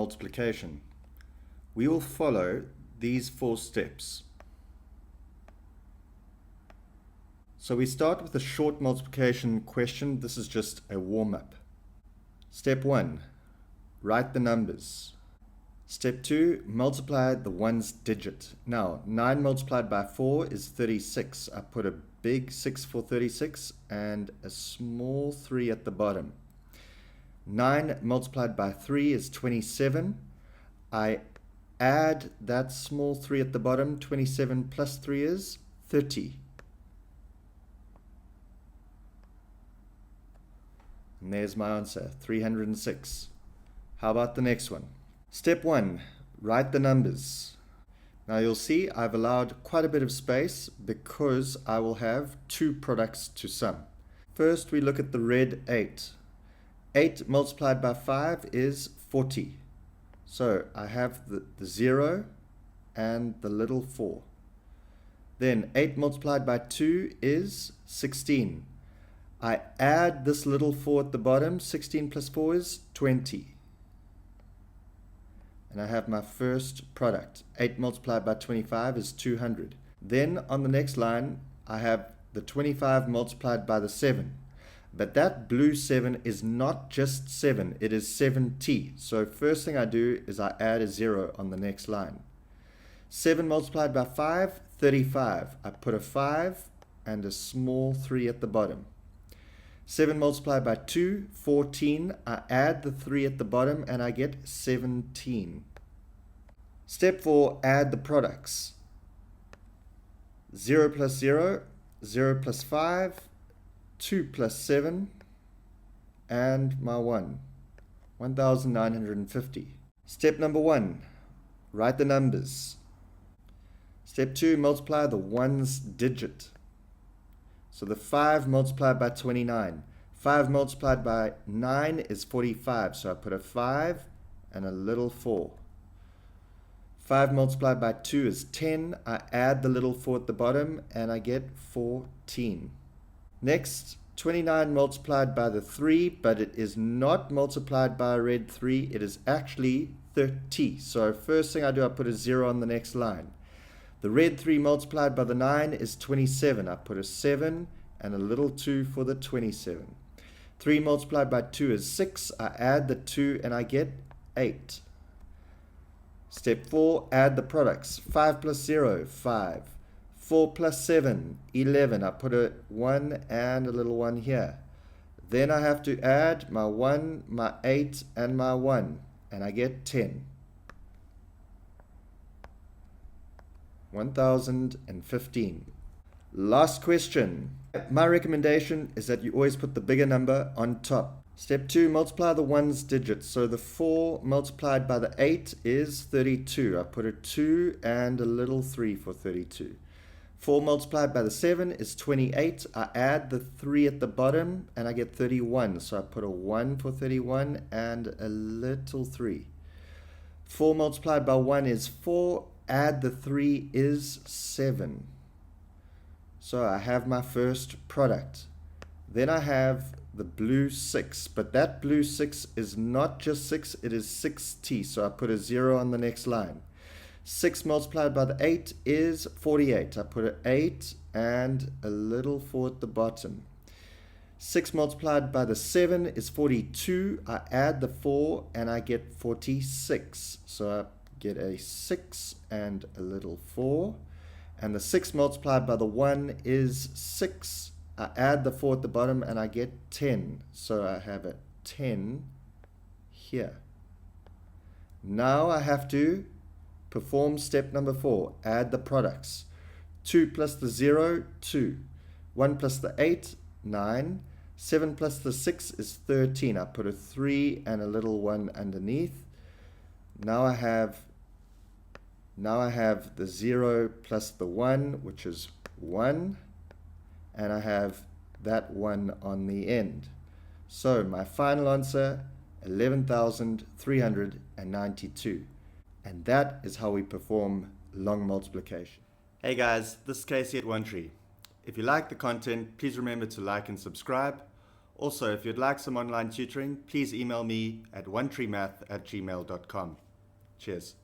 multiplication. We will follow these 4 steps. So we start with a short multiplication question. This is just a warm-up. Step 1, write the numbers. Step 2, multiply the ones digit. Now, 9 multiplied by 4 is 36. I put a big 6 for 36 and a small 3 at the bottom. 9 multiplied by 3 is 27. I add that small 3 at the bottom. 27 plus 3 is 30. And there's my answer, 306. How about the next one? Step 1, write the numbers. Now you'll see I've allowed quite a bit of space because I will have 2 products to sum. First we look at the red 8. 8 multiplied by 5 is 40. So I have the 0 and the little 4. Then 8 multiplied by 2 is 16. I add this little 4 at the bottom. 16 plus 4 is 20. And I have my first product. 8 multiplied by 25 is 200. Then on the next line, I have the 25 multiplied by the 7. But that blue 7 is not just 7, it is 70. So first thing I do is I add a 0 on the next line. 7 multiplied by 5, 35. I put a 5 and a small 3 at the bottom. 7 multiplied by 2, 14. I add the 3 at the bottom and I get 17. Step 4, add the products. 0 plus 0, 0 plus 5, 2 plus 7, and my 1. 1,950. Step number 1, write the numbers. Step 2, multiply the ones digit. So the 5 multiplied by 29. 5 multiplied by 9 is 45. So I put a 5 and a little 4. 5 multiplied by 2 is 10. I add the little 4 at the bottom and I get 14. Next, 29 multiplied by the 3, but it is not multiplied by a red 3. It is actually 30. So first thing I do, I put a 0 on the next line. The red 3 multiplied by the 9 is 27. I put a 7 and a little 2 for the 27. 3 multiplied by 2 is 6. I add the 2 and I get 8. Step 4, add the products. 5 plus 0, 5. 4 plus 7, 11. I put a 1 and a little 1 here. Then I have to add my 1, my 8, and my 1. And I get 10. 1,015. Last question. My recommendation is that you always put the bigger number on top. Step 2, multiply the ones digits. So the 4 multiplied by the 8 is 32. I put a 2 and a little 3 for 32. 4 multiplied by the 7 is 28. I add the 3 at the bottom and I get 31. So I put a 1 for 31 and a little 3. 4 multiplied by 1 is 4. Add the 3 is 7. So I have my first product. Then I have the blue 6, but that blue 6 is not just 6, it is 60. So I put a 0 on the next line. 6 multiplied by the 8 is 48. I put an 8 and a little 4 at the bottom. 6 multiplied by the 7 is 42. I add the 4 and I get 46. So I get a 6 and a little 4. And the 6 multiplied by the 1 is 6. I add the 4 at the bottom and I get 10. So I have a 10 here. Now I have to perform step number 4. Add the products. 2 plus the 0, 2. 1 plus the 8, 9. 7 plus the 6 is 13. I put a 3 and a little 1 underneath. Now I have the 0 plus the 1, which is 1, and I have that 1 on the end. So my final answer, 11,392. And that is how we perform long multiplication. Hey guys, this is Casey at Onetreemath. If you like the content, please remember to like and subscribe. Also, if you'd like some online tutoring, please email me at onetreemath@gmail.com. Cheers.